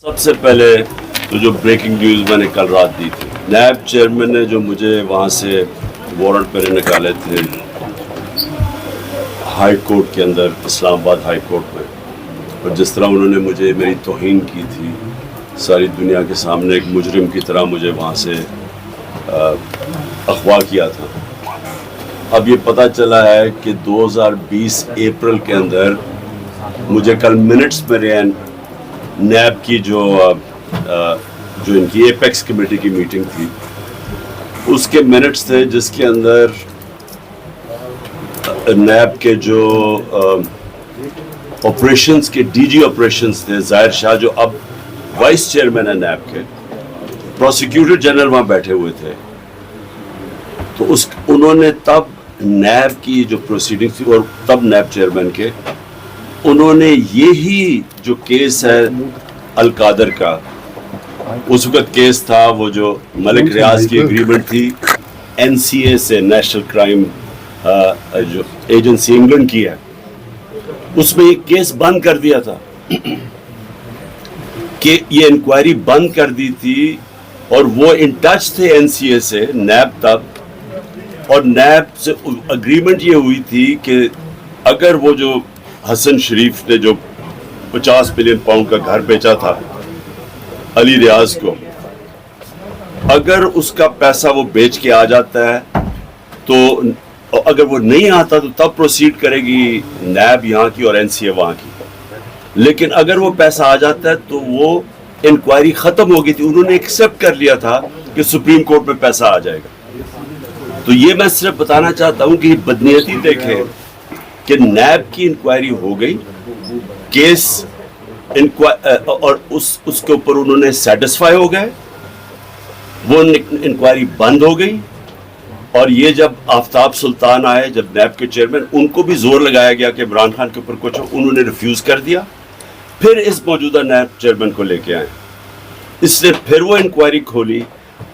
सबसे पहले तो जो ब्रेकिंग न्यूज़ मैंने कल रात दी थी, नैब चेयरमैन ने जो मुझे वहाँ से वारंट पर निकाले थे हाई कोर्ट के अंदर, इस्लामाबाद हाई कोर्ट में, और जिस तरह उन्होंने मुझे मेरी तौहीन की थी सारी दुनिया के सामने, एक मुजरिम की तरह मुझे वहाँ से अगवा किया था। अब ये पता चला है कि 2020 अप्रैल के अंदर मुझे कल मिनट्स में नैब की जो इनकी एपेक्स कमेटी की मीटिंग थी उसके मिनट्स थे, जिसके अंदर नैब के जो ऑपरेशंस के डीजी ऑपरेशंस थे जाहिर शाह, जो अब वाइस चेयरमैन है नैब के, प्रोसिक्यूटर जनरल वहाँ बैठे हुए थे। तो उन्होंने तब नैब की जो प्रोसीडिंग थी और तब नैब चेयरमैन के, उन्होंने यही जो केस है अल-कादर का, उस वक्त केस था वो जो मलिक रियाज की एग्रीमेंट थी एनसीए से, नेशनल क्राइम जो एजेंसी इंग्लैंड की है, उसमें एक केस बंद कर दिया था कि ये इंक्वायरी बंद कर दी थी। और वो इन टच थे एनसीए से, नैब तब, और नैब से अग्रीमेंट ये हुई थी कि अगर वो जो हसन शरीफ ने जो 50 मिलियन पाउंड का घर बेचा था अली रियाज को, अगर उसका पैसा वो बेच के आ जाता है तो अगर वो नहीं आता तो तब प्रोसीड करेगी नैब यहाँ की और एनसीए वहाँ की। लेकिन अगर वो पैसा आ जाता है तो वो इंक्वायरी खत्म हो गई थी। उन्होंने एक्सेप्ट कर लिया था कि सुप्रीम कोर्ट में पैसा आ जाएगा। तो ये मैं सिर्फ बताना चाहता हूँ कि बदनीयती देखें कि नैब की इंक्वायरी हो गई, केस और उसके ऊपर उन्होंने सेटिस्फाई हो गए, वो इंक्वायरी बंद हो गई। और ये जब आफ्ताब सुल्तान आए, जब नैब के चेयरमैन, उनको भी जोर लगाया गया कि इमरान खान के ऊपर कुछ, उन्होंने रिफ्यूज कर दिया। फिर इस मौजूदा नैब चेयरमैन को लेके आए, इसने फिर वो इंक्वायरी खोली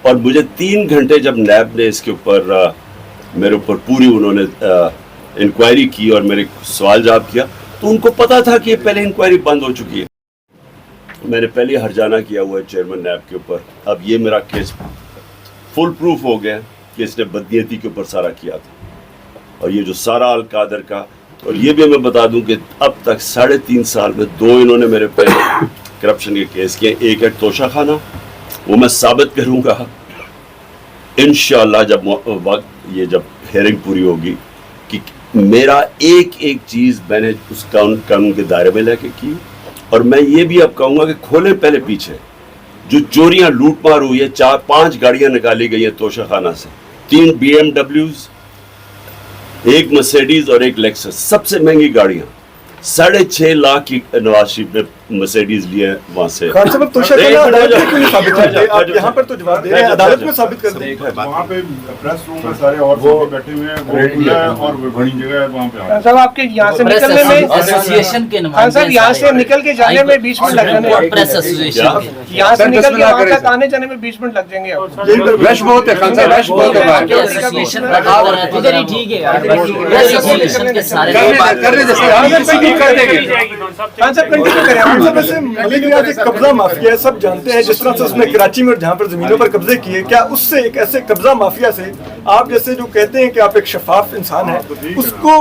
और मुझे 3 घंटे जब नैब ने इसके ऊपर मेरे ऊपर पूरी उन्होंने इंक्वायरी की और मेरे सवाल जवाब किया, तो उनको पता था कि पहले इंक्वायरी बंद हो चुकी है। मैंने पहले हरजाना किया हुआ है चेयरमैन नैब के ऊपर। अब ये मेरा केस फुल प्रूफ हो गया कि इसने बदनीयती के ऊपर सारा किया था। और ये जो सारा अल-कादर का, और ये भी मैं बता दूं कि अब तक 3.5 साल में 2 इन्होंने मेरे पे करप्शन के केस किए। एक है तोशा खाना, वो मैं साबित करूंगा इंशाअल्लाह जब वक्त ये जब हेयरिंग पूरी होगी कि मेरा एक एक चीज़ मैंने उस कानून के दायरे में लेके की। और मैं ये भी अब कहूँगा कि खोले पहले पीछे जो चोरियां लूटमार हुई है, 4-5 गाड़ियां निकाली गई हैं तोशा खाना से, 3 BMWs, 1 मर्सिडीज और 1 लेक्सस, सबसे महंगी गाड़ियां। 6.5 लाख की नवाज शरीफ ने मर्सिडीज लिए वहां से। खान साहब तोशा खाना अदालत में क्यों साबित करते? आप यहाँ पर तो जवाब दे रहे हैं, अदालत में साबित कर दें। वहाँ पे प्रेस रूम में सारे और वो बैठे हुए हैं, वो खुला है और बड़ी जगह है वहाँ पे। साहब आपके यहाँ से निकलने में, एसोसिएशन के खान साहब यहाँ से निकल के जाने में 20 मिनट लग जाएंगे। प्रेस एसोसिएशन यहाँ से निकल के वहाँ तक आने जाने में 20 मिनट लग जाएंगे। रश बहुत है खान साहब, रश बहुत है। उधर ही ठीक है, प्रेस एसोसिएशन के सारे खान साहब कंटिन्यू करें। खान साहब वैसे मलिक रियाज एक कब्जा माफिया है, सब जानते हैं। जिस तरह से उसने कराची में जहाँ पर जमीनों पर कब्जे किए, क्या उससे एक ऐसे कब्जा माफिया से आप जैसे जो कहते हैं कि आप एक शफाफ इंसान हैं, उसको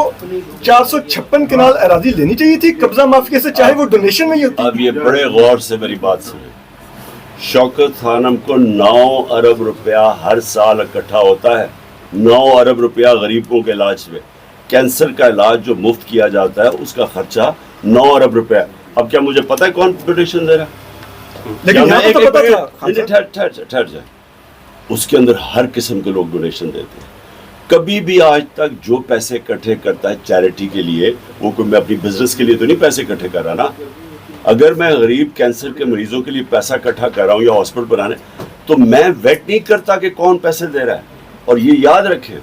456 कनाल अराजी लेनी चाहिए थी कब्जा माफिया से, चाहे वो डोनेशन में ही होती? अब ये बड़े गौर से मेरी बात सुने। शौकत खानम को 9 अरब रुपया हर साल इकट्ठा होता है। 9 अरब रुपया गरीबों के इलाज में, कैंसर का इलाज जो मुफ्त किया जाता है उसका खर्चा 9 अरब रुपया। अब क्या मुझे पता है कौन डोनेशन दे रहा है? लेकिन यहाँ तो पता था। ठहर जाए, उसके अंदर हर किस्म के लोग डोनेशन देते हैं। कभी भी आज तक जो पैसे इकट्ठे करता है चैरिटी के लिए, वो कोई मैं अपनी बिजनेस के लिए तो नहीं पैसे इकट्ठे कर रहा ना। अगर मैं गरीब कैंसर के मरीजों के लिए पैसा इकट्ठा कर रहा हूँ या हॉस्पिटल बनाने, तो मैं वेट नहीं करता कि कौन पैसे दे रहा है। और ये याद रखें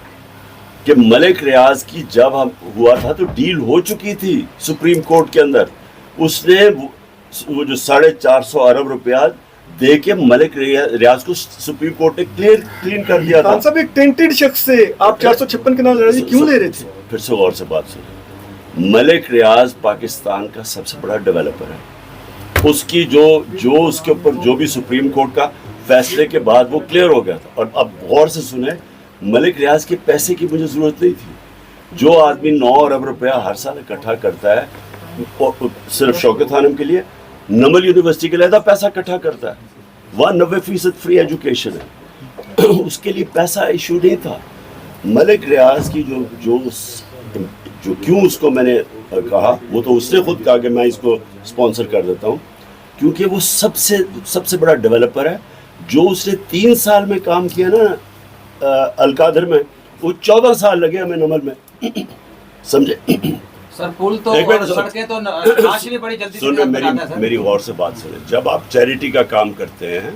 कि मलिक रियाज की जब हम हुआ था तो डील हो चुकी थी सुप्रीम कोर्ट के अंदर। उसने वो जो 450 अरब रुपया दे के मलिक रियाज को सुप्रीम कोर्ट ने क्लीन कर दिया था। साहब एक टेंटेड शख्स से आप 456 कनाल अराजी क्यों ले रहे थे? फिर से गौर से बात सुनिए। मलिक रियाज पाकिस्तान का सबसे बड़ा डेवलपर है। उसकी जो उसके ऊपर जो भी सुप्रीम कोर्ट का फैसले के बाद वो क्लियर हो गया था। और अब गौर से सुने, मलिक रियाज के पैसे की मुझे ज़रूरत नहीं थी। जो आदमी 9 अरब रुपया हर साल इकट्ठा करता है सिर्फ शौकत खानम के लिए, नमल यूनिवर्सिटी के लिए पैसा इकट्ठा करता है, वह 90% फ्री एजुकेशन है, उसके लिए पैसा इशू नहीं था। मलिक रियाज की जो क्यों उसको मैंने कहा, वो तो उसने खुद कहा कि मैं इसको स्पॉन्सर कर देता हूँ, क्योंकि वो सबसे बड़ा डेवलपर है। जो उसने 3 साल में काम किया ना अलकादर में, वो 14 साल लगे हमें नमल में। समझे सर? पुल तो एक मिनट, और सड़कें तो आज भी बड़ी जल्दी सुनो, मेरी गौर से बात सुने। जब आप चैरिटी का काम करते हैं,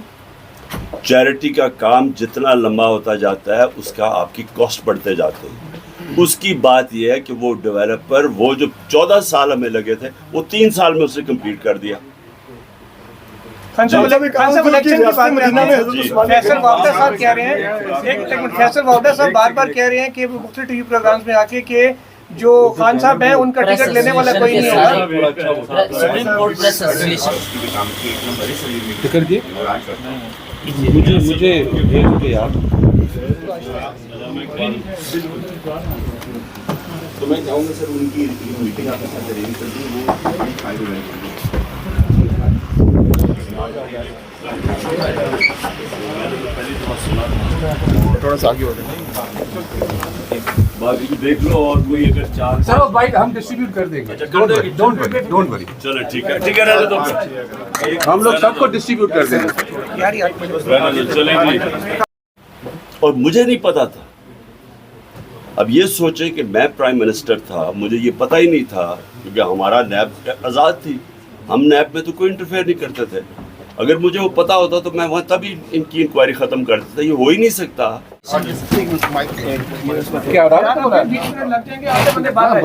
चैरिटी का काम जितना लंबा होता जाता है उसका आपकी कॉस्ट बढ़ते जाते हैं। उसकी बात यह है कि वो डेवलपर, वो जो 14 साल हमें लगे थे, वो 3 साल में उसने कंप्लीट कर दिया। फैसल वावदा साहब कह रहे हैं, एक मिनट, फैसल वावदा साहब बार-बार कह रहे हैं कि वो मुख्तलिफ टीवी प्रोग्राम्स में आके कि जो खान साहब हैं उनका टिकट लेने वाला कोई नहीं होगा। Supreme court press association ticket दिए मुझे भेज दे आप। तो मैं चाहूँगा सर उनकी मीटिंग आपके साथ अरेंज कर दूँ, वो फायदे में थोड़ा सा आगे बढ़े। बाकी देख लो, और कोई अगर चार सर वो बाइट हम डिस्ट्रीब्यूट कर देंगे। Don't worry. चलो ठीक है रहने दो, हम लोग सबको डिस्ट्रीब्यूट कर देंगे। चलेंगे। और मुझे नहीं पता था। अब ये सोचे कि मैं प्राइम मिनिस्टर था, मुझे ये पता ही नहीं था, क्योंकि हमारा नैब आज़ाद थी, हम नैब में तो कोई इंटरफेयर नहीं करते थे। अगर मुझे वो पता होता तो मैं वहाँ तभी इनकी इंक्वायरी ख़त्म कर देता। ये हो ही नहीं सकता। क्या रहा है? बीच में लग जाएंगे, आधे बंदे बाहर